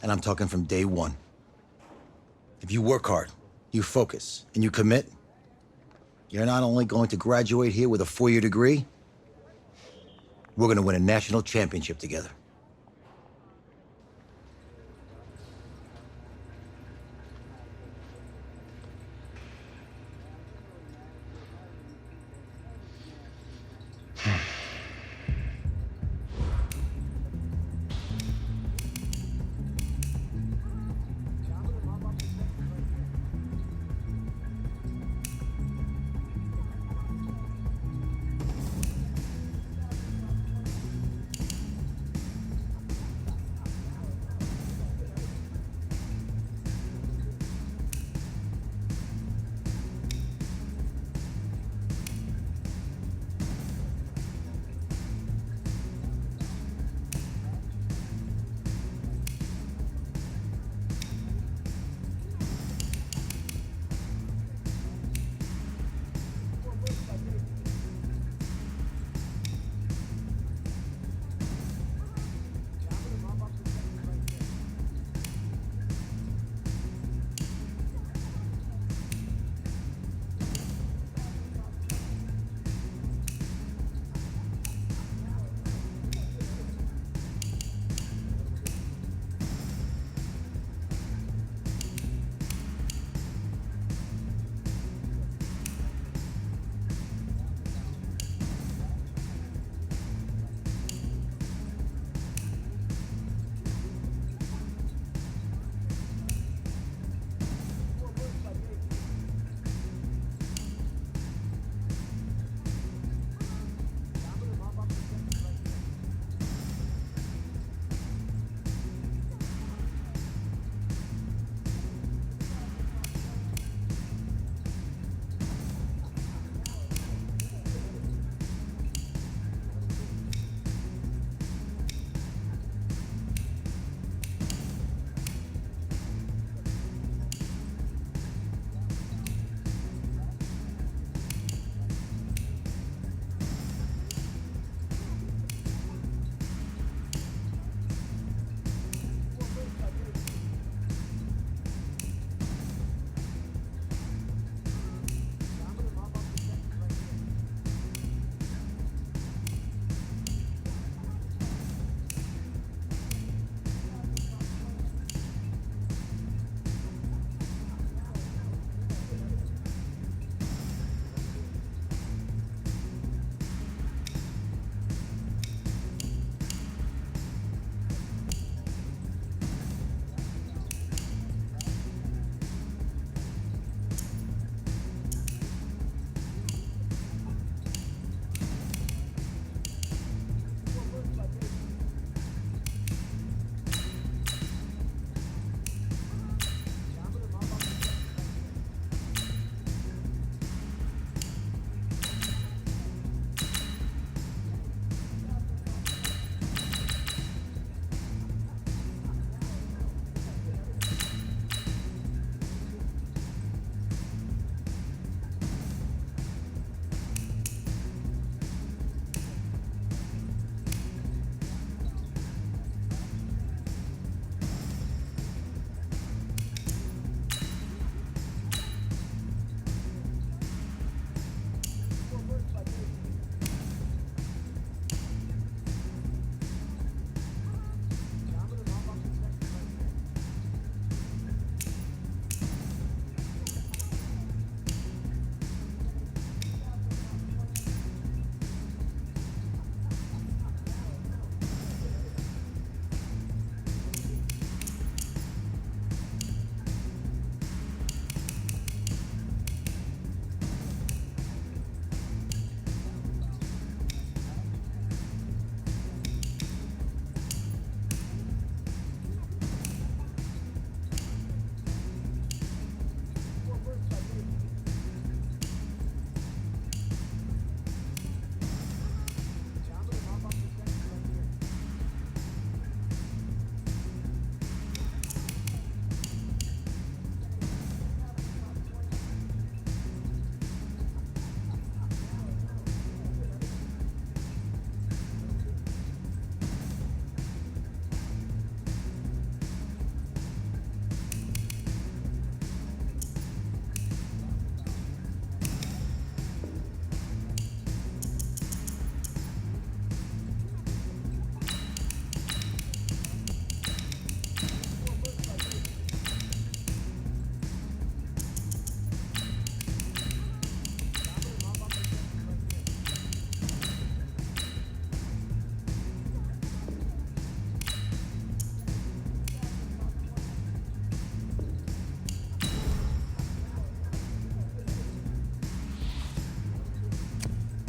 And I'm talking from day one. If you work hard, you focus, and you commit, you're not only going to graduate here with a 4-year degree, we're going to win a national championship together.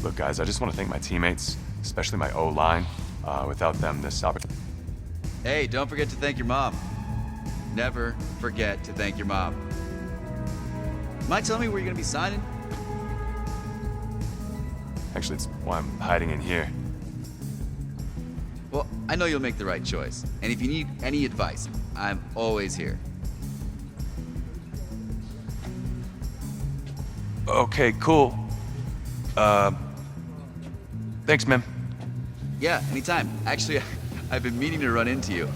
Look, guys, I just want to thank my teammates, especially my O-line. Without them, this opportunity... Hey, don't forget to thank your mom. Never forget to thank your mom. Mind telling me where you're gonna be signing? Actually, it's why I'm hiding in here. Well, I know you'll make the right choice. And if you need any advice, I'm always here. Okay, cool. Thanks, man. Yeah, anytime. Actually, I've been meaning to run into you.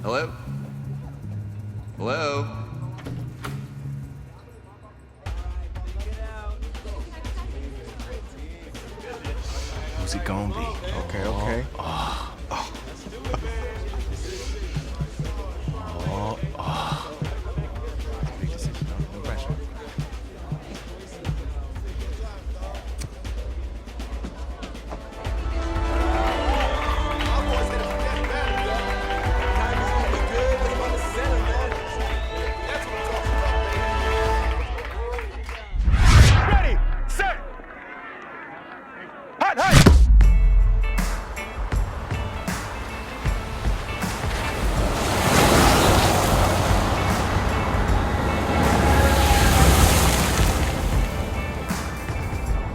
Hello? Hello? Who's it gonna be? Okay. Big decision, no pressure. Ready, set, hot, hot.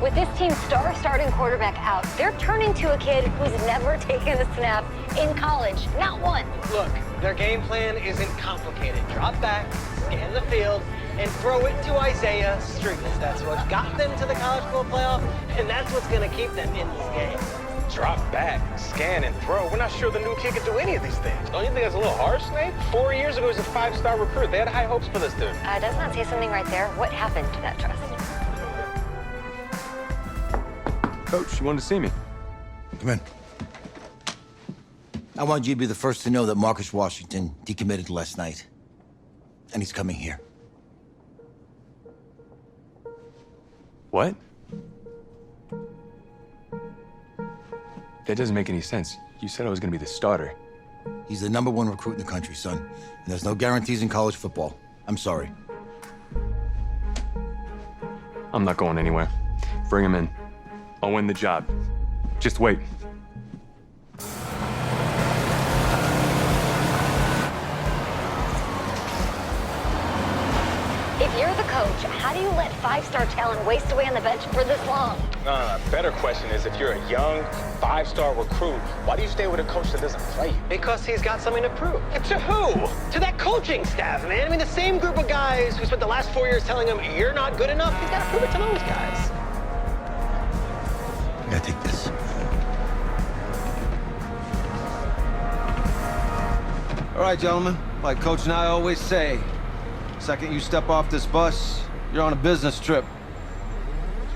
With this team's star starting quarterback out, they're turning to a kid who's never taken a snap in college. Not one. Look, their game plan isn't complicated. Drop back, scan the field, and throw it to Isaiah Streetless. That's what got them to the college football playoff, and that's what's going to keep them in this game. Drop back, scan, and throw. We're not sure the new kid can do any of these things. Don't you think that's a little harsh, Snake? 4 years ago, he was a 5-star recruit. They had high hopes for this dude. Does not say something right there. What happened to that trust? Coach, you wanted to see me? Come in. I want you to be the first to know that Marcus Washington decommitted last night. And he's coming here. What? That doesn't make any sense. You said I was gonna be the starter. He's the #1 recruit in the country, son. And there's no guarantees in college football. I'm sorry. I'm not going anywhere. Bring him in. I'll win the job. Just wait. If you're the coach, how do you let 5-star talent waste away on the bench for this long? Better question is, if you're a young 5-star recruit, why do you stay with a coach that doesn't play you? Because he's got something to prove. And to who? To that coaching staff, man. I mean, the same group of guys who spent the last 4 years telling him, you're not good enough, he's got to prove it to those guys. I gotta take this. All right, gentlemen, like Coach and I always say, second you step off this bus, you're on a business trip.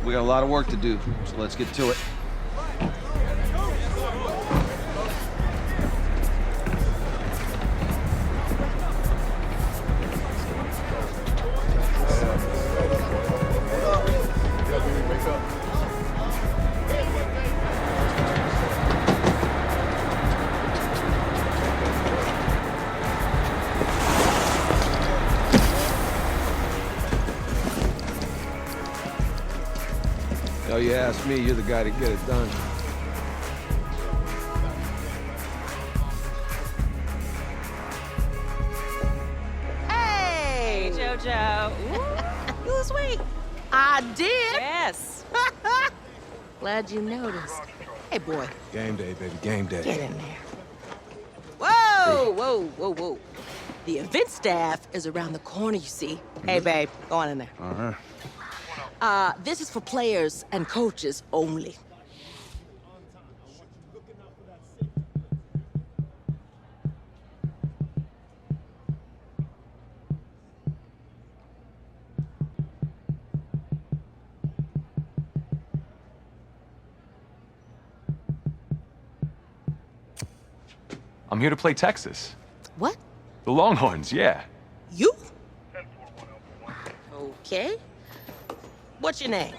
We got a lot of work to do, so let's get to it. Oh, you ask me, you're the guy to get it done. Hey, JoJo. Ooh, you was sweet. I did. Yes. Glad you noticed. Hey, boy. Game day, baby, game day. Get in there. Whoa. The event staff is around the corner, you see. Hey, babe, go on in there. Uh-huh. This is for players and coaches only. I'm here to play Texas. What? The Longhorns, yeah. You? Okay. What's your name?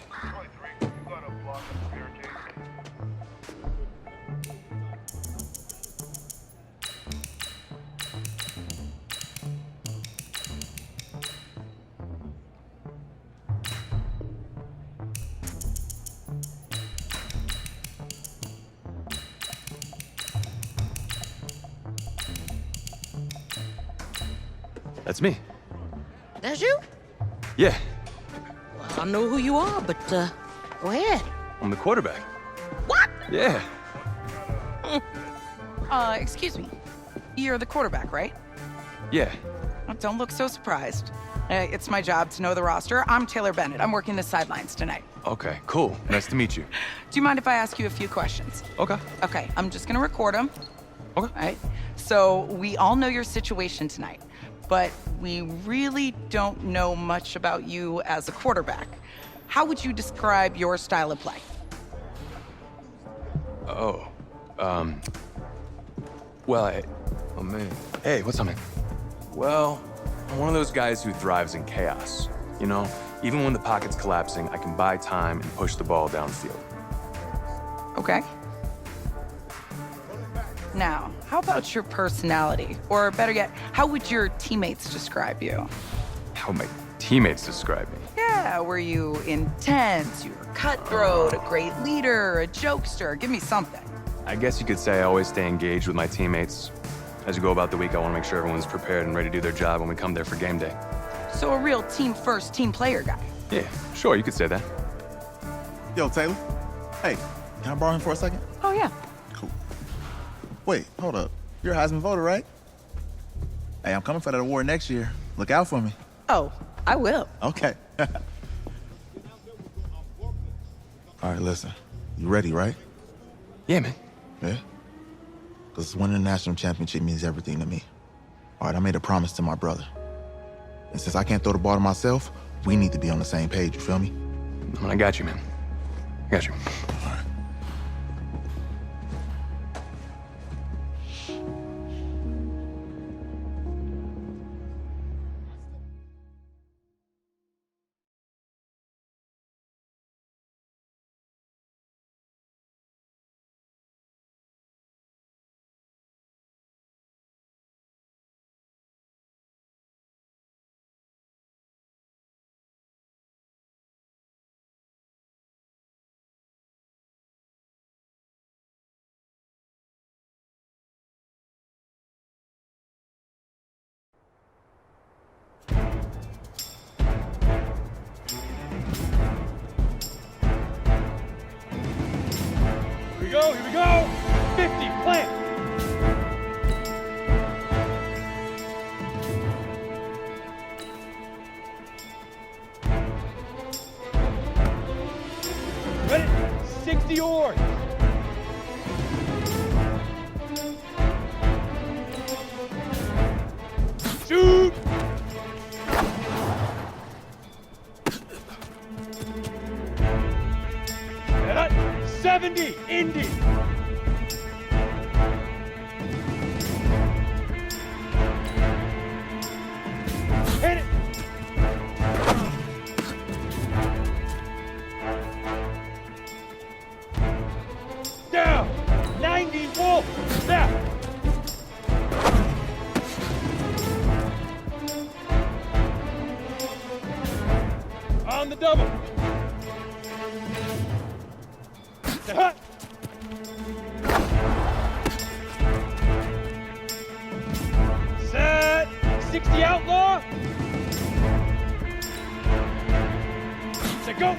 That's me. That's you? Yeah, Well, I know who you are, but go ahead. I'm the quarterback. What? Yeah. Excuse me. You're the quarterback, right? Yeah. Don't look so surprised. It's my job to know the roster. I'm Taylor Bennett. I'm working the sidelines tonight. Okay, cool. Nice to meet you. Do you mind if I ask you a few questions? Okay. Okay, I'm just gonna record them. Okay. All right. So we all know your situation tonight, but we really don't know much about you as a quarterback. How would you describe your style of play? Oh. Well, oh man. Hey, what's up, man? Well, I'm one of those guys who thrives in chaos. You know, even when the pocket's collapsing, I can buy time and push the ball downfield. Okay. Now, how about your personality? Or better yet, how would your teammates describe you? How my teammates describe me. Yeah, were you intense? You were cutthroat, a great leader, a jokester? Give me something. I guess you could say I always stay engaged with my teammates. As you go about the week, I want to make sure everyone's prepared and ready to do their job when we come there for game day. So a real team-first, team player guy. Yeah, sure, you could say that. Yo, Taylor. Hey, can I borrow him for a second? Oh, yeah. Cool. Wait, hold up. You're a Heisman voter, right? Hey, I'm coming for that award next year. Look out for me. Oh, I will. Okay. All right, listen. You ready, right? Yeah, man. Yeah? Because winning the national championship means everything to me. All right, I made a promise to my brother. And since I can't throw the ball to myself, we need to be on the same page, you feel me? I got you, man. I got you. All right. Here we go! 50, plant! Ready? 60 yards! Shoot! And up, 70, Indy! Hit it! Down! 90, Wolf! Snap! On the double! Hut! Set! 60 outlaw! Set, go!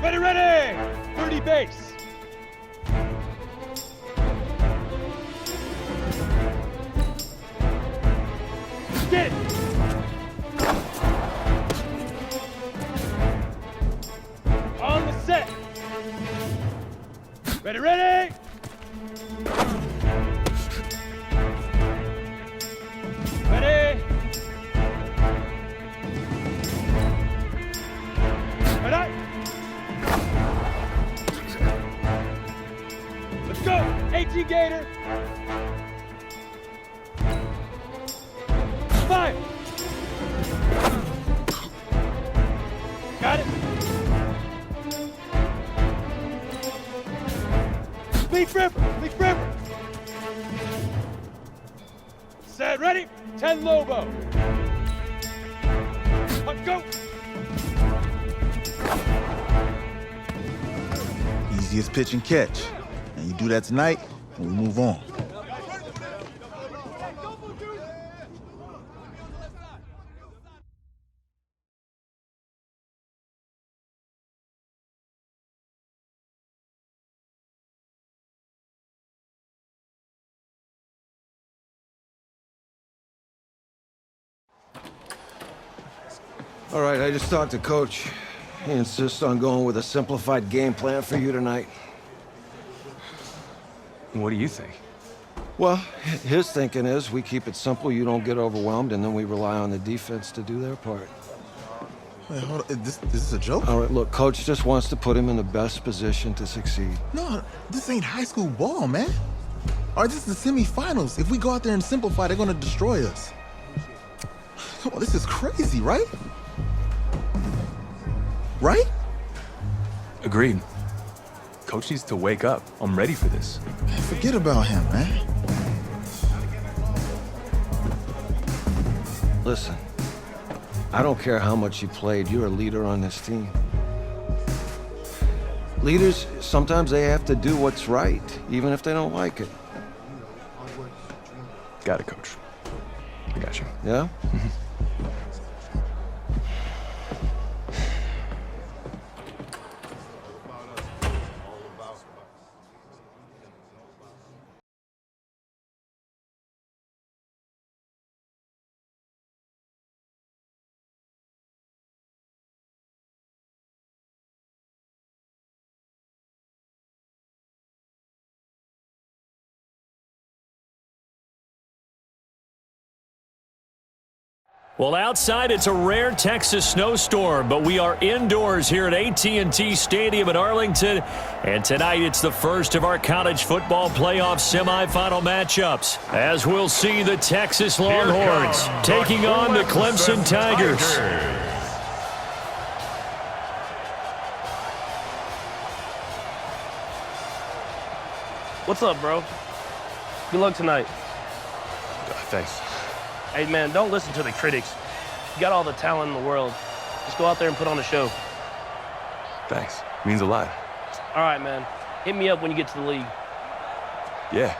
Ready, ready! 30 base! Get it! On the set! Ready, ready! Ready! Ready! Let's go! 18 Gator! Fire! Got it! Leaf River! Leaf River! Set, ready? 10 Lobo! Let's go! Easiest pitch and catch. And you do that tonight, and we move on. All right, I just talked to Coach. He insists on going with a simplified game plan for you tonight. What do you think? Well, his thinking is we keep it simple, you don't get overwhelmed, and then we rely on the defense to do their part. Wait, hold on. Is this a joke? All right, look, Coach just wants to put him in the best position to succeed. No, this ain't high school ball, man. All right, this is the semifinals. If we go out there and simplify, they're gonna destroy us. Come on, this is crazy, right? Right? Agreed. Coach needs to wake up. I'm ready for this. Man, forget about him, man. Listen, I don't care how much you played, you're a leader on this team. Leaders, sometimes they have to do what's right, even if they don't like it. Got it, Coach. I got you. Yeah? Well, outside it's a rare Texas snowstorm, but we are indoors here at AT&T Stadium in Arlington, and tonight it's the first of our college football playoff semifinal matchups, as we'll see the Texas Longhorns taking on the Clemson Tigers. What's up, bro? Good luck tonight. Thanks. Hey, man, don't listen to the critics. You got all the talent in the world. Just go out there and put on a show. Thanks. Means a lot. All right, man. Hit me up when you get to the league. Yeah.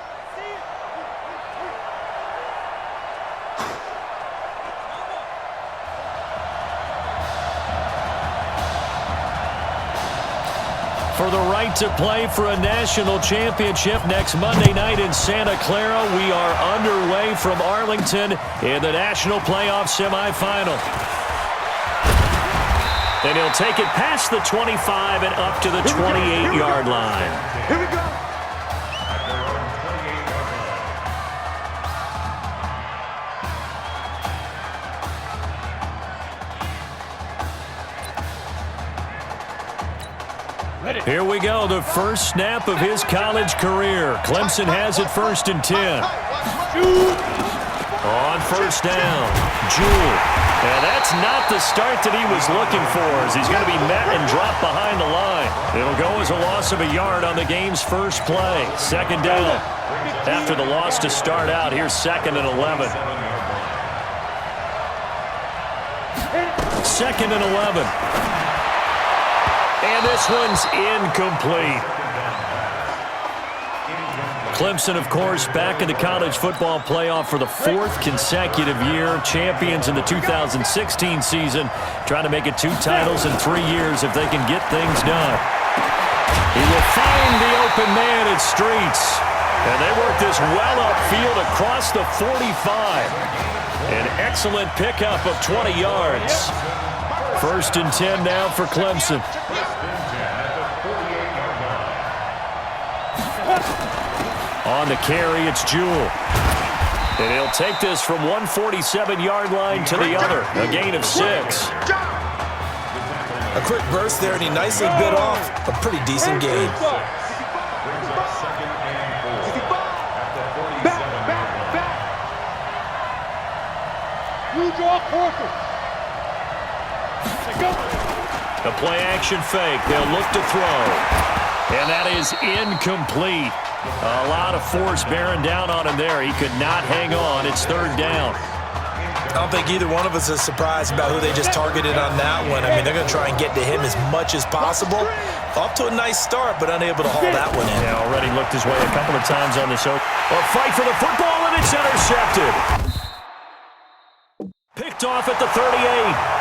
For the right to play for a national championship next Monday night in Santa Clara, we are underway from Arlington in the national playoff semifinal. And he'll take it past the 25 and up to the 28-yard line. Here we go. Here we go, the first snap of his college career. Clemson has it 1st and 10. On first down, Jewell. And that's not the start that he was looking for, as he's going to be met and dropped behind the line. It'll go as a loss of a yard on the game's first play. 2nd down. After the loss to start out, here's 2nd and 11. 2nd and 11. And this one's incomplete. Clemson, of course, back in the college football playoff for the 4th consecutive year. Champions in the 2016 season. Trying to make it 2 titles in 3 years if they can get things done. He will find the open man at Streets. And they work this well upfield across the 45. An excellent pickup of 20 yards. 1st and 10 now for Clemson. On the carry, it's Jewell. And he'll take this from 147-yard line to the other. A gain of 6. A quick burst there, and he nicely bit off a pretty decent gain. The play-action fake. They'll look to throw. And that is incomplete. A lot of force bearing down on him there. He could not hang on. It's 3rd down. I don't think either one of us is surprised about who they just targeted on that one. I mean, they're going to try and get to him as much as possible. Off to a nice start, but unable to haul that one in. Yeah, already looked his way a couple of times on this. Or fight for the football, and it's intercepted. Picked off at the 38.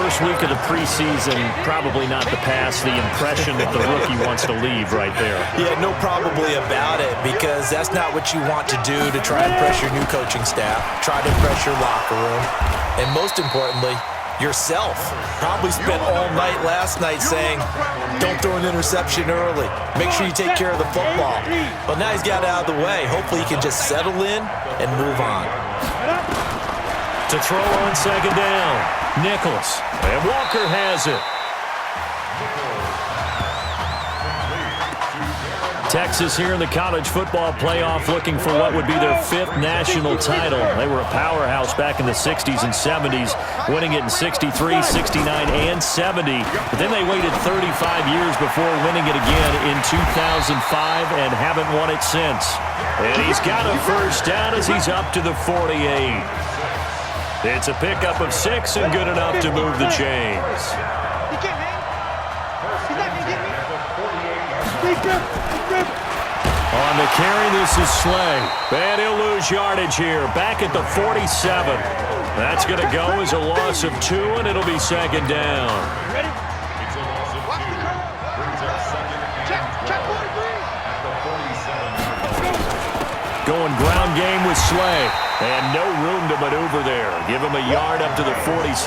first week of the preseason, probably not the pass, the impression that the rookie wants to leave right there. Yeah, no probably about it, because that's not what you want to do to try and press your new coaching staff, try to impress your locker room, and most importantly, yourself. Probably spent all night last night saying, don't throw an interception early. Make sure you take care of the football. Well, now he's got it out of the way. Hopefully he can just settle in and move on. To throw on second down, Nichols. And Walker has it. Texas here in the college football playoff looking for what would be their 5th national title. They were a powerhouse back in the 60s and 70s, winning it in 63, 69, and 70. But then they waited 35 years before winning it again in 2005 and haven't won it since. And he's got a first down as he's up to the 48. It's a pickup of 6 and good enough to move the chains. On the carry, this is Slay. And he'll lose yardage here. Back at the 47. That's going to go as a loss of 2, and it'll be second down. Going ground game with Slay. And no room to maneuver there. Give him a yard up to the 47.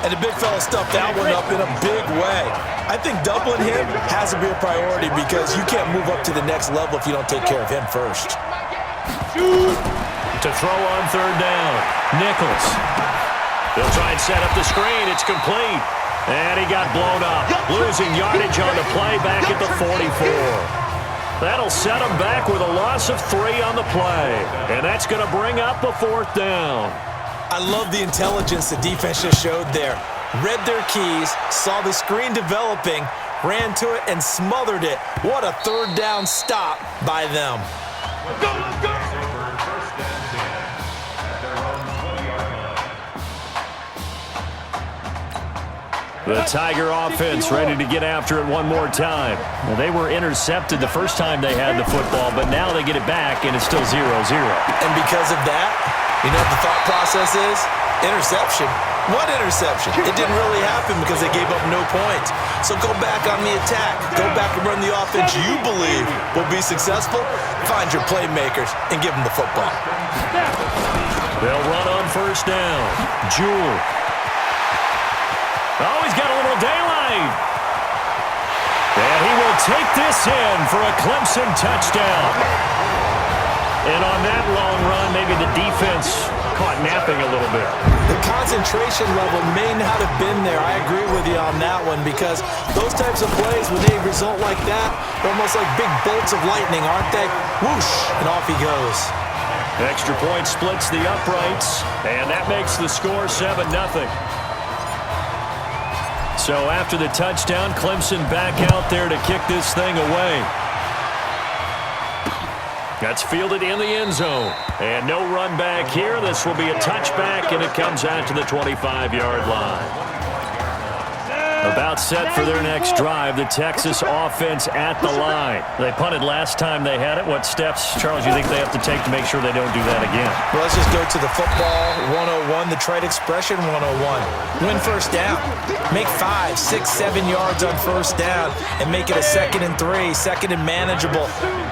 And the big fella stuffed that one up in a big way. I think doubling him has to be a priority because you can't move up to the next level if you don't take care of him first. To throw on third down, Nichols. They'll try and set up the screen. It's complete. And he got blown up. Losing yardage on the play back at the 44. That'll set him back with a loss of 3 on the play. And that's going to bring up a 4th down. I love the intelligence the defense just showed there. Read their keys, saw the screen developing, ran to it, and smothered it. What a third down stop by them. Let's go! The Tiger offense ready to get after it one more time. Well, they were intercepted the first time they had the football, but now they get it back, and it's still 0-0. And because of that, you know what the thought process is? Interception. What interception? It didn't really happen because they gave up no points. So go back on the attack. Go back and run the offense you believe will be successful. Find your playmakers and give them the football. They'll run on first down. Jewell. Oh, he's got a little daylight. And he will take this in for a Clemson touchdown. And on that long run, maybe the defense caught napping a little bit. The concentration level may not have been there. I agree with you on that one because those types of plays, when they result like that, they're almost like big bolts of lightning, aren't they? Whoosh, and off he goes. Extra point splits the uprights, and that makes the score 7-0. So after the touchdown, Clemson back out there to kick this thing away. That's fielded in the end zone. And no run back here. This will be a touchback, and it comes out to the 25-yard line. About set for their next drive, the Texas offense at the line. They punted last time they had it. What steps, Charles, you think they have to take to make sure they don't do that again? Well, let's just go to the football 101, the trade expression 101. Win first down. Make 5, 6, 7 yards on first down and make it a 2nd and 3, 2nd and manageable.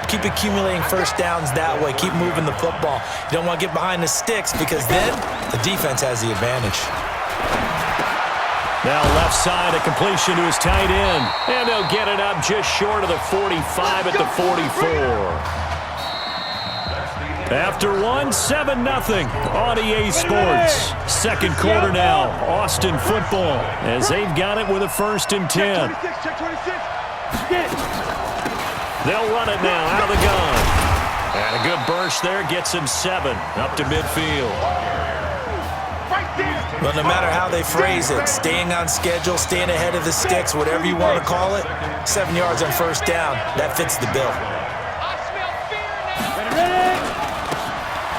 Keep accumulating first downs that way. Keep moving the football. You don't want to get behind the sticks because then the defense has the advantage. Now left side, a completion to his tight end. And they'll get it up just short of the 45 at the 44. After 7-0 on EA Sports. Second quarter now, Austin football, as they've got it with a 1st and 10. They'll run it now out of the gun. And a good burst there gets him 7 up to midfield. Well, no matter how they phrase it, staying on schedule, staying ahead of the sticks, whatever you want to call it, 7 yards on first down, that fits the bill.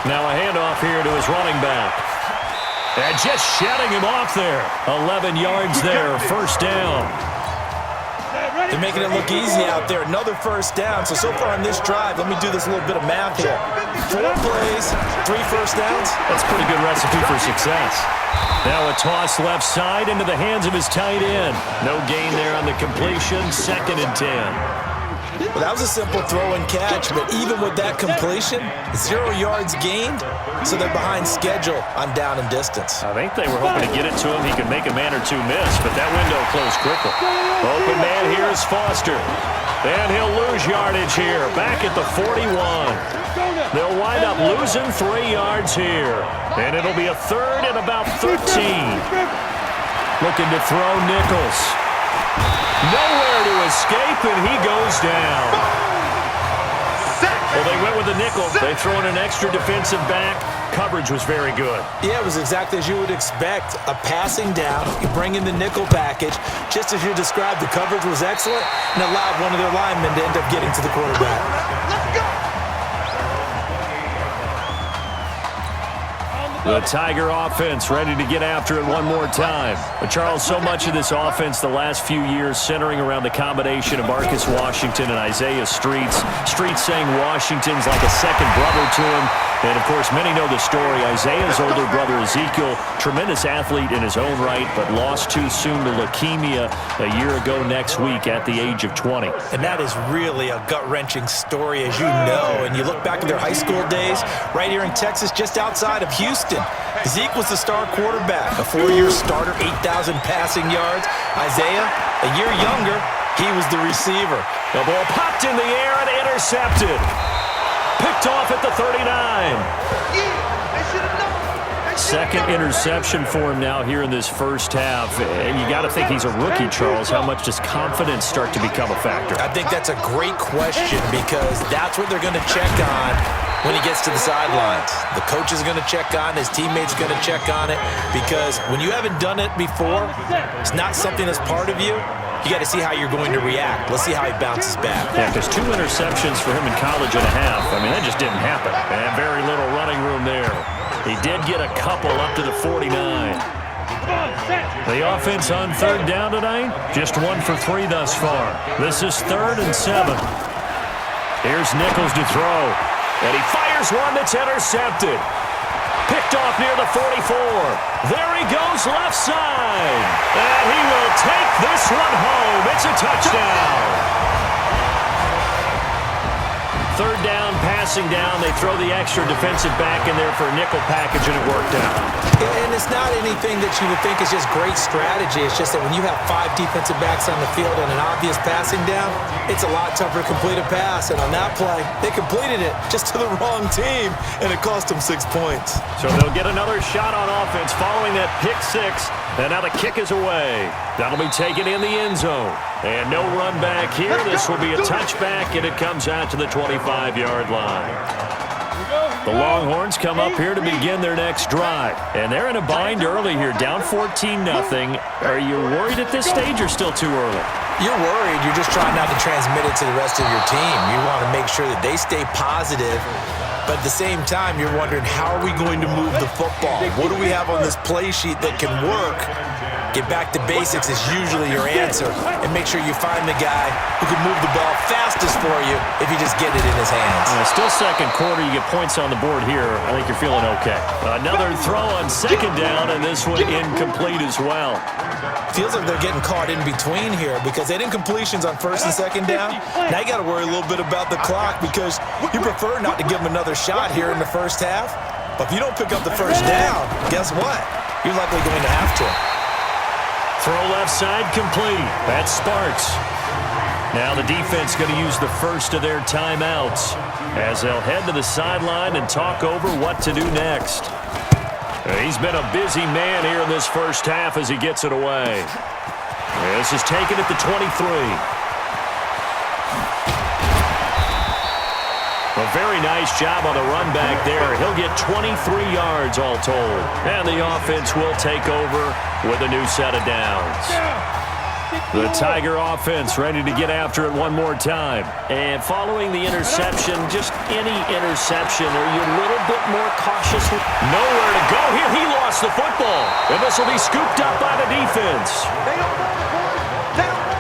Now a handoff here to his running back. And just shutting him off there. 11 yards there, first down. They're making it look easy out there. Another first down. So far on this drive, let me do this little bit of math here. 4 plays, 3 first downs. That's a pretty good recipe for success. Now a toss left side into the hands of his tight end. No gain there on the completion. 2nd and 10. Well, that was a simple throw and catch, but even with that completion, 0 yards gained, so they're behind schedule on down and distance. I think they were hoping to get it to him. He could make a man or two miss, but that window closed quickly. Open man here is Foster. And he'll lose yardage here, back at the 41. They'll wind up losing 3 yards here, and it'll be a 3rd and about 13. Looking to throw Nichols. Nowhere to escape, and he goes down. Well, they went with the nickel. They throw in an extra defensive back. Coverage was very good. Yeah, it was exactly as you would expect. A passing down. You bring in the nickel package. Just as you described, the coverage was excellent and allowed one of their linemen to end up getting to the quarterback. Let's go! The Tiger offense ready to get after it one more time. But Charles, so much of this offense the last few years centering around the combination of Marcus Washington and Isaiah Streets. Streets saying Washington's like a second brother to him. And, of course, many know the story. Isaiah's older brother, Ezekiel, tremendous athlete in his own right, but lost too soon to leukemia a year ago next week at the age of 20. And that is really a gut-wrenching story, as you know. And you look back at their high school days, right here in Texas, just outside of Houston. Zeke was the star quarterback, a 4-year starter, 8,000 passing yards. Isaiah, a year younger, he was the receiver. The ball popped in the air and intercepted. Picked off at the 39. Second interception for him now here in this first half. And you got to think he's a rookie, Charles. How much does confidence start to become a factor? I think that's a great question because that's what they're going to check on when he gets to the sidelines. The coach is going to check on, his teammates are going to check on it, because when you haven't done it before, it's not something that's part of you. You got to see how you're going to react. Let's see how he bounces back. Yeah, because 2 interceptions for him in college and a half. I mean, that just didn't happen. And very little running room there. He did get a couple up to the 49. The offense on 3rd down tonight, just 1 for 3 thus far. This is 3rd and 7. Here's Nichols to throw. And he fires one that's intercepted. Picked off near the 44. There he goes left side. And he will take this one home. It's a touchdown. 3rd down, passing down. They throw the extra defensive back in there for a nickel package, and it worked out. And it's not anything that you would think is just great strategy. It's just that when you have 5 defensive backs on the field and an obvious passing down, it's a lot tougher to complete a pass. And on that play, they completed it just to the wrong team, and it cost them 6 points. So they'll get another shot on offense following that pick 6. And now the kick is away. That'll be taken in the end zone. And no run back here. This will be a touchback, and it comes out to the 25-yard line. The Longhorns come up here to begin their next drive. And they're in a bind early here, down 14-0. Are you worried at this stage or still too early? You're worried. You're just trying not to transmit it to the rest of your team. You want to make sure that they stay positive. But at the same time, you're wondering, how are we going to move the football? What do we have on this play sheet that can work? Get back to basics is usually your answer. And make sure you find the guy who can move the ball fastest for you if you just get it in his hands. Still second quarter. You get points on the board here. I think you're feeling okay. Another throw on 2nd down, and this one incomplete as well. Feels like they're getting caught in between here because they didn't completions on 1st and 2nd down. Now you got to worry a little bit about the clock because you prefer not to give them another shot here in the first half. But if you don't pick up the 1st down, guess what? You're likely going to have to. Throw left side complete. That's Sparks. Now the defense going to use the first of their timeouts as they'll head to the sideline and talk over what to do next. He's been a busy man here in this first half as he gets it away. This is taken at the 23. A very nice job on the run back there. He'll get 23 yards all told. And the offense will take over with a new set of downs. The Tiger offense ready to get after it one more time. And following the interception, just any interception, are you a little bit more cautious? Nowhere to go here. He lost the football. And this will be scooped up by the defense.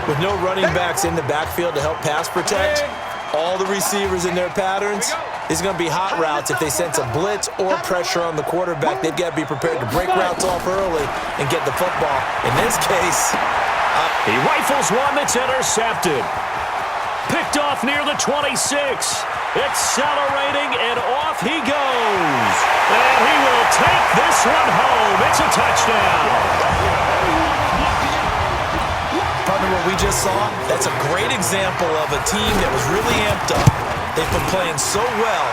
With no running backs in the backfield to help pass protect, all the receivers in their patterns, it's going to be hot routes. If they sense a blitz or pressure on the quarterback, they've got to be prepared to break routes off early and get the football. In this case, he rifles one that's intercepted. Picked off near the 26. Accelerating, and off he goes. And he will take this one home. It's a touchdown. Partner, what we just saw, that's a great example of a team that was really amped up. They've been playing so well,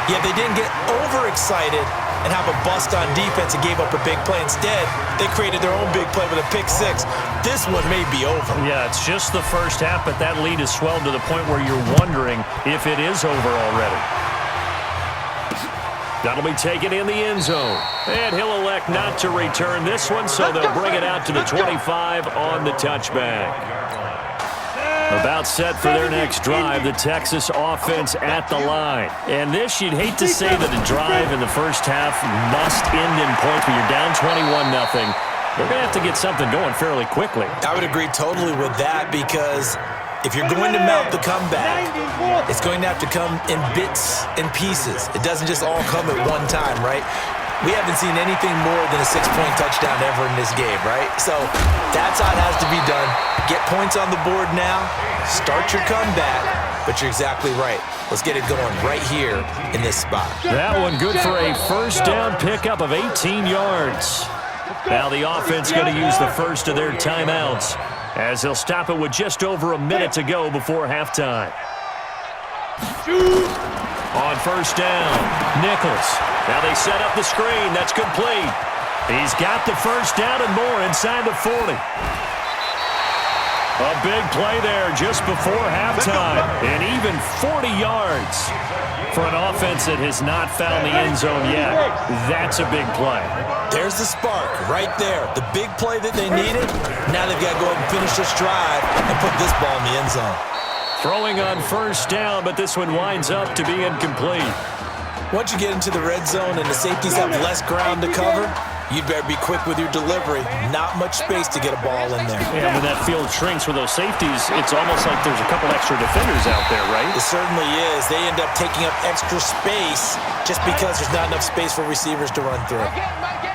yet they didn't get overexcited and have a bust on defense and gave up a big play. Instead, they created their own big play with a pick six. This one may be over. Yeah, it's just the first half, but that lead has swelled to the point where you're wondering if it is over already. That'll be taken in the end zone. And he'll elect not to return this one, so they'll bring it out to the 25 on the touchback. About set for their next drive, the Texas offense at the line. And this, you'd hate to say that a drive in the first half must end in points, but you're down 21-0. They're going to have to get something going fairly quickly. I would agree totally with that, because if you're going to mount the comeback, it's going to have to come in bits and pieces. It doesn't just all come at one time, right? We haven't seen anything more than a 6-point touchdown ever in this game, right? So that's how it has to be done. Get points on the board now, start your comeback, but you're exactly right. Let's get it going right here in this spot. That one good for a first down pickup of 18 yards. Now the offense going to use the first of their timeouts, as they'll stop it with just over a minute to go before halftime. On first down, Nichols. Now they set up the screen. That's complete. He's got the first down and more inside the 40. A big play there just before halftime. And even 40 yards for an offense that has not found the end zone yet. That's a big play. There's the spark right there. The big play that they needed. Now they've got to go ahead and finish this drive and put this ball in the end zone. Throwing on first down, but this one winds up to be incomplete. Once you get into the red zone and the safeties have less ground to cover, you'd better be quick with your delivery. Not much space to get a ball in there. And when that field shrinks with those safeties, it's almost like there's a couple extra defenders out there, right? It certainly is. They end up taking up extra space just because there's not enough space for receivers to run through.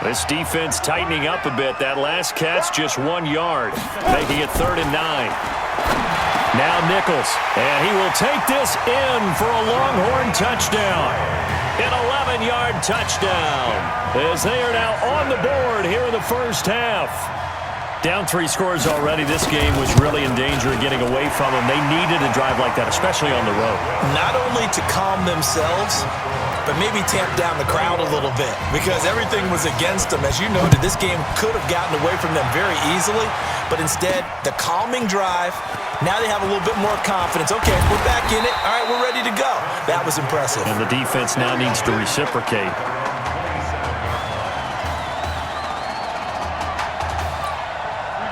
This defense tightening up a bit. That last catch just 1 yard, making it 3rd and 9. Now Nichols, and he will take this in for a Longhorn touchdown. An 11-yard touchdown, as they are now on the board here in the first half. Down 3 scores already. This game was really in danger of getting away from them. They needed a drive like that, especially on the road. Not only to calm themselves, but maybe tamp down the crowd a little bit, because everything was against them. As you noted, this game could have gotten away from them very easily, but instead, the calming drive, now they have a little bit more confidence. Okay, we're back in it. All right, we're ready to go. That was impressive. And the defense now needs to reciprocate.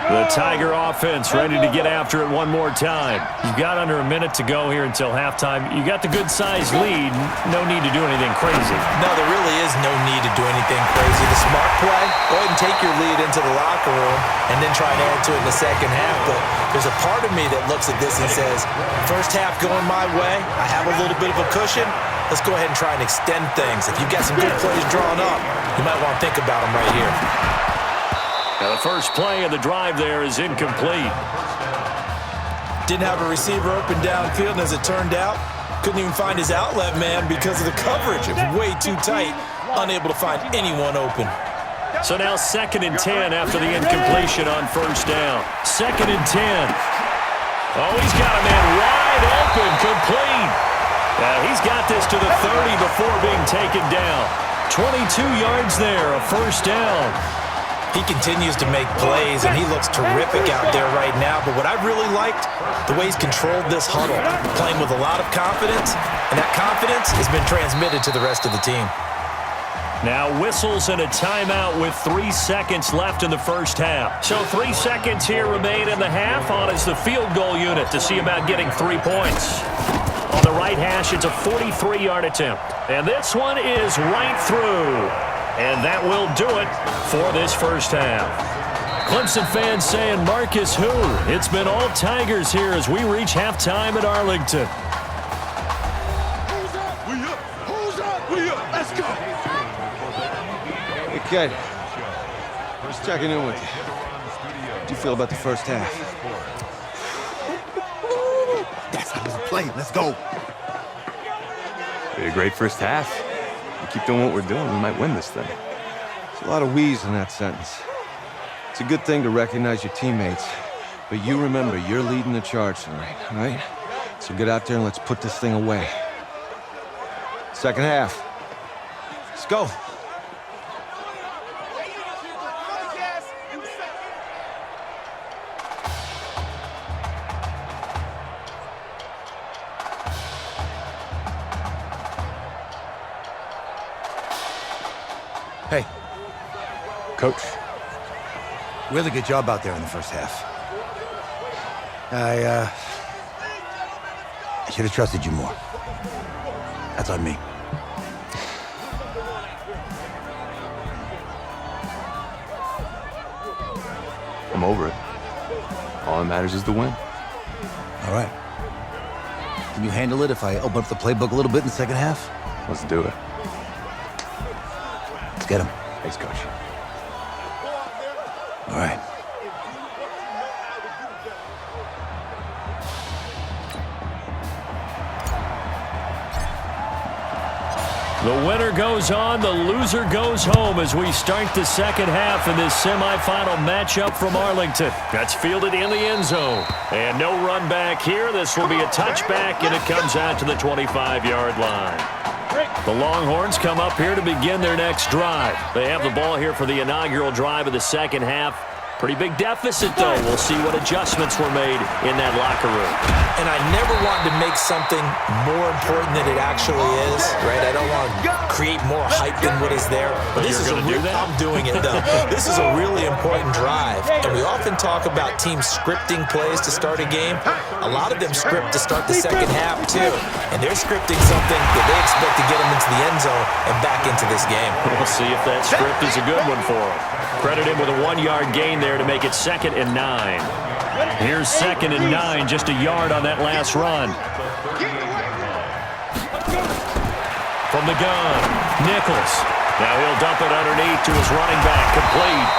The Tiger offense ready to get after it one more time. You've got under a minute to go here until halftime. You got the good-sized lead. No need to do anything crazy. No, there really is no need to do anything crazy. The smart play, go ahead and take your lead into the locker room and then try and add to it in the second half. But there's a part of me that looks at this and says, first half going my way, I have a little bit of a cushion. Let's go ahead and try and extend things. If you've got some good plays drawn up, you might want to think about them right here. Now the first play of the drive there is incomplete. Didn't have a receiver open downfield, and as it turned out, couldn't even find his outlet man because of the coverage. It was way too tight, unable to find anyone open. So now 2nd and 10 after the incompletion on first down. 2nd and 10. Oh, he's got a man wide open, complete. He's got this to the 30 before being taken down. 22 yards there, a first down. He continues to make plays, and he looks terrific out there right now. But what I've really liked, the way he's controlled this huddle, playing with a lot of confidence, and that confidence has been transmitted to the rest of the team. Now whistles and a timeout with 3 seconds left in the first half. So 3 seconds here remain in the half. On is the field goal unit to see about getting 3 points. On the right hash, it's a 43-yard attempt. And this one is right through. And that will do it for this first half. Clemson fans saying Marcus who? It's been all Tigers here as we reach halftime at Arlington. Who's up? We up. Let's go. Hey, kid. Just checking in with you. How do you feel about the first half? That's how we play. Let's go. We had a great first half. We keep doing what we're doing, we might win this thing. There's a lot of we's in that sentence. It's a good thing to recognize your teammates, but you remember you're leading the charge tonight, all right? So get out there and let's put this thing away. Second half. Let's go. Hey. Coach. Really good job out there in the first half. I should have trusted you more. That's on me. I'm over it. All that matters is the win. All right. Can you handle it if I open up the playbook a little bit in the second half? Let's do it. Let's get him. Thanks, Coach. All right. The winner goes on, the loser goes home as we start the second half in this semifinal matchup from Arlington. That's fielded in the end zone. And no run back here. This will be a touchback, and it comes out to the 25-yard line. The Longhorns come up here to begin their next drive. They have the ball here for the inaugural drive of the second half. Pretty big deficit, though. We'll see what adjustments were made in that locker room. And I never wanted to make something more important than it actually is, right? I don't want to create more hype than what is there. But this is a real, I'm doing it, though. This is a really important drive. And we often talk about teams scripting plays to start a game. A lot of them script to start the second half, too. And they're scripting something that they expect to get them into the end zone and back into this game. We'll see if that script is a good one for them. Credit him with a 1-yard gain there to make it 2nd and 9. Here's 2nd and 9, just a yard on that last run. From the gun, Nichols. Now he'll dump it underneath to his running back, complete.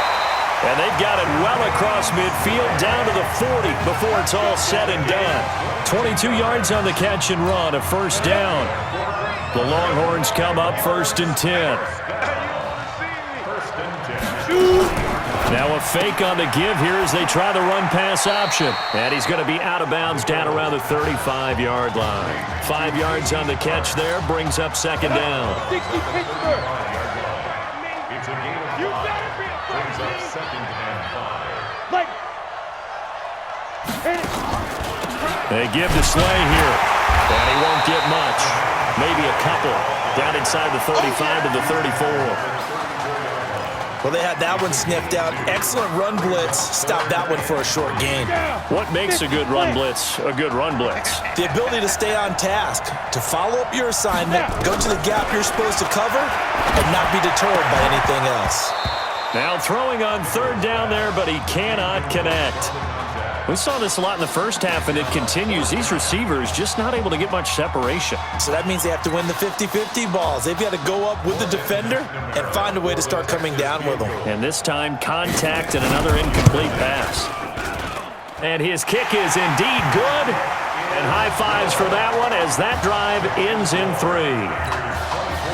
And they've got it well across midfield, down to the 40 before it's all said and done. 22 yards on the catch and run, a first down. The Longhorns come up 1st and 10. Now a fake on the give here as they try the run-pass option. And he's going to be out of bounds down around the 35-yard line. 5 yards on the catch there, brings up 2nd down. They give to Slay here, and he won't get much. Maybe a couple. Down inside the 35 to the 34. Well, they had that one sniffed out. Excellent run blitz. Stopped that one for a short gain. What makes a good run blitz a good run blitz? The ability to stay on task, to follow up your assignment, go to the gap you're supposed to cover, and not be deterred by anything else. Now throwing on 3rd down there, but he cannot connect. We saw this a lot in the first half, and it continues. These receivers just not able to get much separation. So that means they have to win the 50-50 balls. They've got to go up with the defender and find a way to start coming down with them. And this time, contact and another incomplete pass. And his kick is indeed good. And high fives for that one as that drive ends in 3.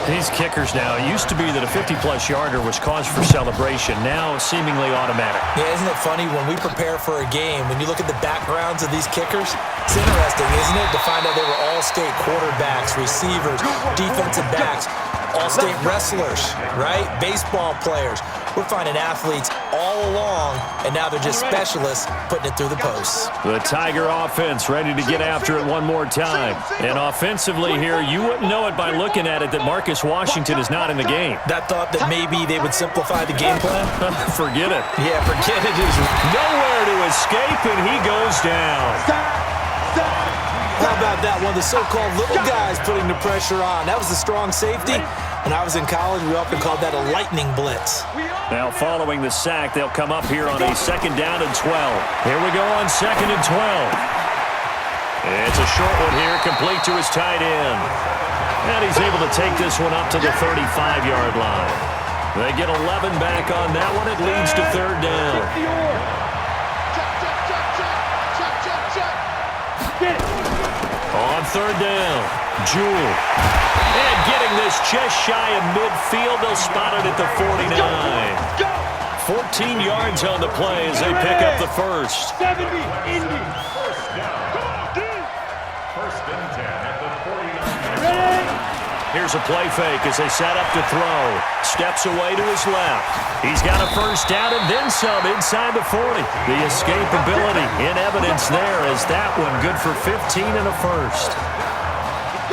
These kickers now, it used to be that a 50-plus yarder was cause for celebration. Now, seemingly automatic. Yeah, isn't it funny when we prepare for a game, when you look at the backgrounds of these kickers, it's interesting, isn't it, to find out they were all-state quarterbacks, receivers, defensive backs, all-state wrestlers, right? Baseball players. We're finding athletes all along, and now they're just specialists putting it through the posts. The Tiger offense ready to get after it one more time. And offensively here, you wouldn't know it by looking at it that Marcus Washington is not in the game. That thought that maybe they would simplify the game plan? Forget it. Yeah, forget it. Is nowhere to escape, and he goes down. How about that one? The so-called little guys putting the pressure on. That was the strong safety. When I was in college, we often called that a lightning blitz. Now following the sack, they'll come up here on a 2nd down and 12. Here we go on 2nd and 12. It's a short one here, complete to his tight end. And he's able to take this one up to the 35-yard line. They get 11 back on that one. It leads to 3rd down. On 3rd down, Jewell. And getting this just shy of midfield, they'll spot it at the 49. 14 yards on the play as they pick up the first. 70, Indy. First and 10 at the 49. Here's a play fake as they set up to throw. Steps away to his left. He's got a first down and then some inside the 40. The escapability in evidence there as that one good for 15 and a first.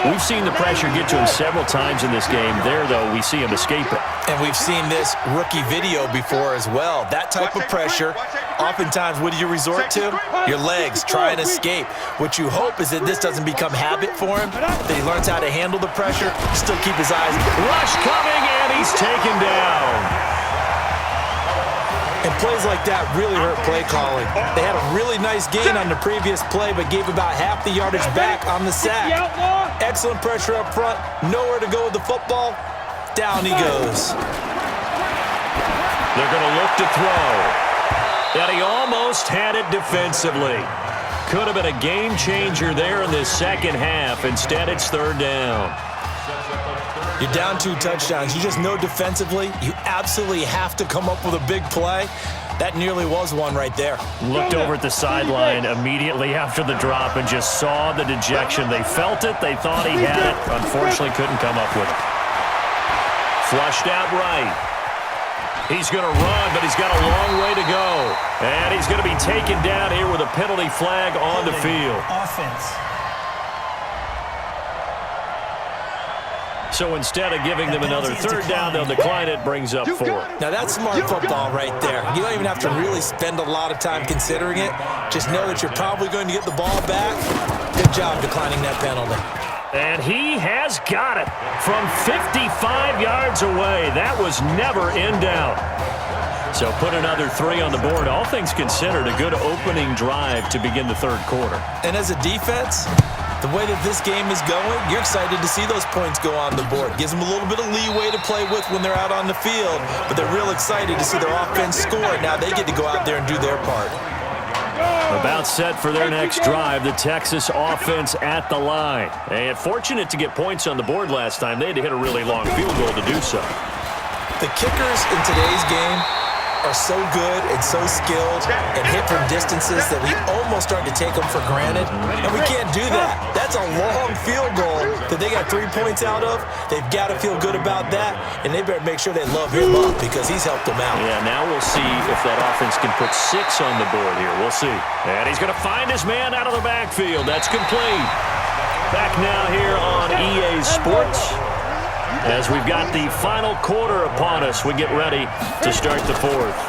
We've seen the pressure get to him several times in this game. There, though, we see him escape it. And we've seen this rookie video before as well. That type of pressure, oftentimes, what do you resort to? Your legs, try and escape. What you hope is that this doesn't become habit for him, that he learns how to handle the pressure, still keep his eyes. Rush coming, and he's taken down. And plays like that really hurt play calling. They had a really nice gain on the previous play, but gave about half the yardage back on the sack. Excellent pressure up front. Nowhere to go with the football. Down he goes. They're going to look to throw. And he almost had it defensively. Could have been a game changer there in this second half. Instead, it's 3rd down. You're down 2 touchdowns. You just know defensively, you absolutely have to come up with a big play. That nearly was one right there. Looked over at the sideline immediately after the drop and just saw the dejection. They felt it. They thought he had it. Unfortunately, couldn't come up with it. Flushed out right. He's going to run, but he's got a long way to go. And he's going to be taken down here with a penalty flag on the field. Offense. So instead of giving them another 3rd down, they'll decline it, brings up 4. Now that's smart football right there. You don't even have to really spend a lot of time considering it. Just know that you're probably going to get the ball back. Good job declining that penalty. And he has got it from 55 yards away. That was never in doubt. So put another 3 on the board. All things considered, a good opening drive to begin the 3rd quarter. And as a defense, the way that this game is going, you're excited to see those points go on the board. Gives them a little bit of leeway to play with when they're out on the field, but they're real excited to see their offense score. Now they get to go out there and do their part. About set for their next drive, the Texas offense at the line. And fortunate to get points on the board last time. They had to hit a really long field goal to do so. The kickers in today's game are so good and so skilled and hit from distances that we almost start to take them for granted, and we can't do that. That's a long field goal that they got 3 points out of. They've got to feel good about that, and they better make sure they love him up because he's helped them out. Yeah, now we'll see if that offense can put 6 on the board here. We'll see. And he's going to find his man out of the backfield. That's complete. Back now here on EA Sports. As we've got the final quarter upon us, we get ready to start the 4th.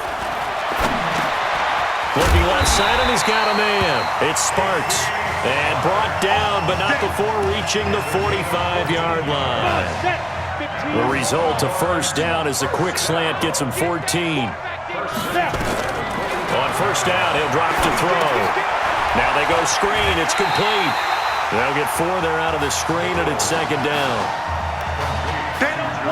Looking left side, and he's got a man. It's Sparks. And brought down, but not before reaching the 45-yard line. The result, a first down, as the quick slant gets him 14. On first down, he'll drop to throw. Now they go screen. It's complete. They'll get 4 there out of the screen, and it's 2nd down.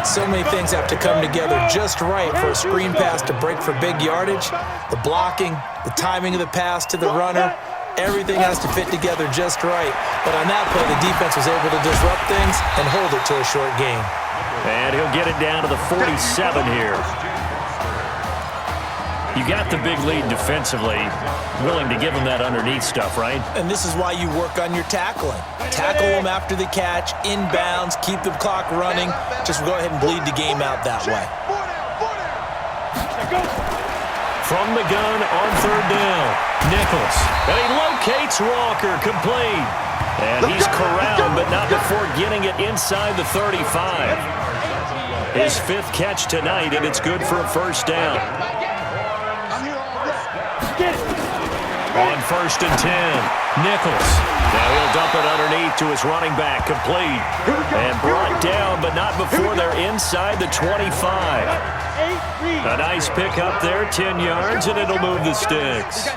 So many things have to come together just right for a screen pass to break for big yardage. The blocking, the timing of the pass to the runner, everything has to fit together just right. But on that play, the defense was able to disrupt things and hold it to a short gain. And he'll get it down to the 47 here. You got the big lead defensively, willing to give him that underneath stuff, right? And this is why you work on your tackling. Tackle them after the catch, inbounds, keep the clock running. Just go ahead and bleed the game out that way. From the gun on 3rd down, Nichols. And he locates Walker, complete. And he's corralled, but not before getting it inside the 35. His 5th catch tonight, and it's good for a first down. On 1st and 10, Nichols. Now he'll dump it underneath to his running back, complete. And brought down, but not before they're inside the 25. A nice pickup there, 10 yards, and it'll move the sticks.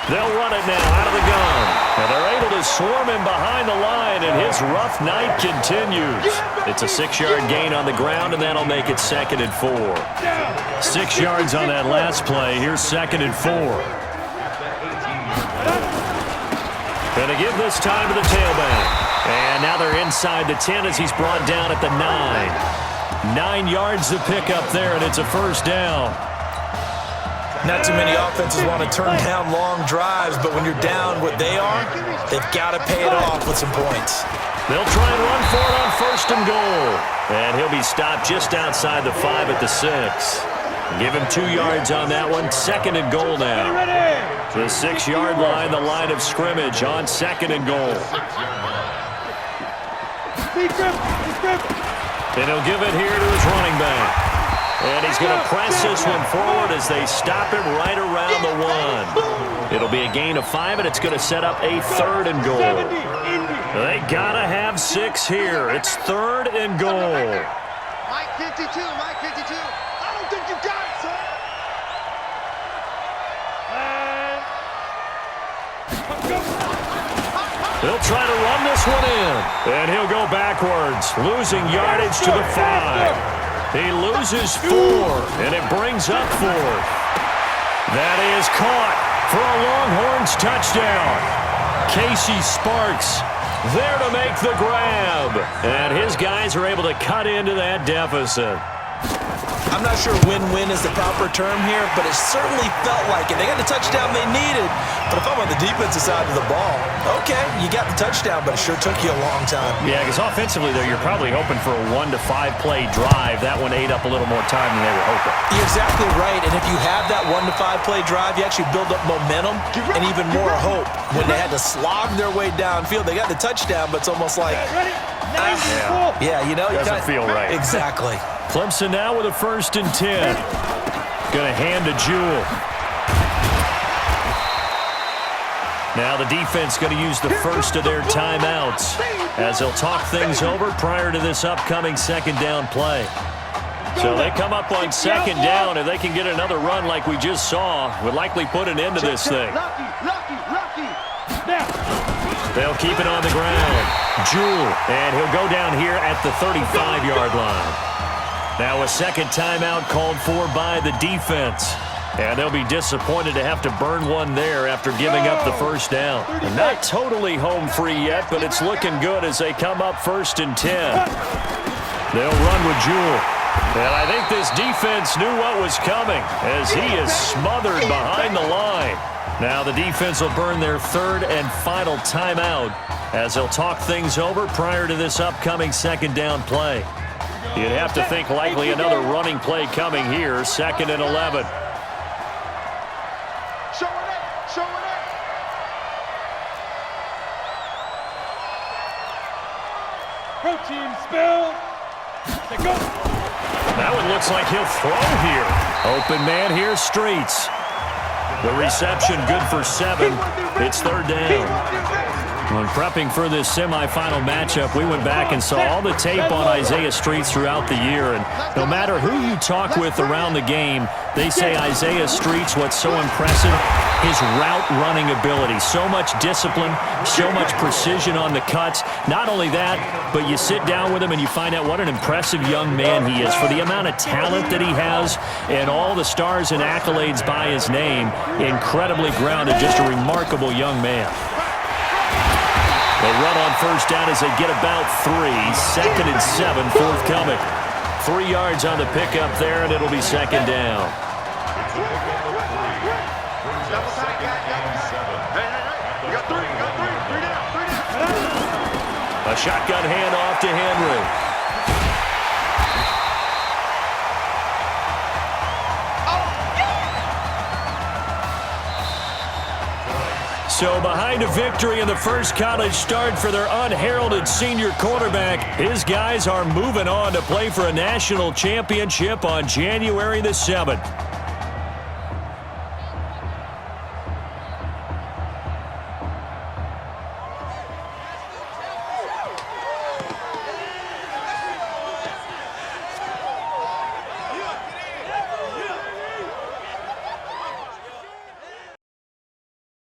They'll run it now out of the gun. And they're able to swarm him behind the line, and his rough night continues. It's a 6-yard gain on the ground, and that'll make it 2nd and 4. 6 yards on that last play. Here's 2nd and 4. Gonna give this time to the tailback. And now they're inside the 10 as he's brought down at the 9. 9 yards to pick up there, and it's a first down. Not too many offenses want to turn down long drives, but when you're down what they are, they've got to pay it off with some points. They'll try and run for it on 1st and goal. And he'll be stopped just outside the 5 at the 6. Give him 2 yards on that one. 2nd and goal now. The 6-yard line, the line of scrimmage on 2nd and goal. And he'll give it here to his running back. And he's going to press this one forward as they stop him right around the 1. It'll be a gain of 5, and it's going to set up a 3rd and goal. They got to have 6 here. It's 3rd and goal. Mike 52, Mike 52. I don't think you got it, sir. They'll try to run this one in. And he'll go backwards, losing yardage to the 5. He loses 4, and it brings up 4th. That is caught for a Longhorns touchdown. Casey Sparks there to make the grab. And his guys are able to cut into that deficit. I'm not sure win-win is the proper term here, but it certainly felt like it. They got the touchdown they needed. But if I'm on the defensive side of the ball, okay, you got the touchdown, but it sure took you a long time. Yeah, because offensively there, you're probably hoping for a 1 to 5 play drive. That one ate up a little more time than they were hoping. You're exactly right, and if you have that 1 to 5 play drive, you actually build up momentum and even more hope. When they had to slog their way downfield, they got the touchdown, but it's almost like, yeah, you know, doesn't feel right. Exactly. Clemson now with a 1st and 10. Going to hand to Jewell. Now the defense going to use the first of their timeouts as they'll talk things over prior to this upcoming 2nd down play. So they come up on 2nd down. If they can get another run like we just saw, would likely put an end to this thing. They'll keep it on the ground. Jewell, and he'll go down here at the 35-yard line. Now a 2nd timeout called for by the defense. And they'll be disappointed to have to burn one there after giving up the 1st down. And not totally home free yet, but it's looking good as they come up 1st and 10. They'll run with Jewell. And I think this defense knew what was coming as he is smothered behind the line. Now the defense will burn their 3rd and final timeout as they'll talk things over prior to this upcoming 2nd down play. You'd have to think likely another running play coming here, 2nd and 11. Protein spill. They go. That one looks like he'll throw here. Open man here, Streets. The reception good for 7. It's 3rd down. When prepping for this semifinal matchup, we went back and saw all the tape on Isaiah Streets throughout the year. And no matter who you talk with around the game, they say Isaiah Streets, what's so impressive, his route running ability. So much discipline, so much precision on the cuts. Not only that, but you sit down with him and you find out what an impressive young man he is. For the amount of talent that he has and all the stars and accolades by his name, incredibly grounded, just a remarkable young man. They run on 1st down as they get about 3. 2nd and 7 forthcoming. 3 yards on the pickup there, and it'll be 2nd down. A shotgun handoff to Henry. So behind a victory in the first college start for their unheralded senior quarterback, his guys are moving on to play for a national championship on January the 7th.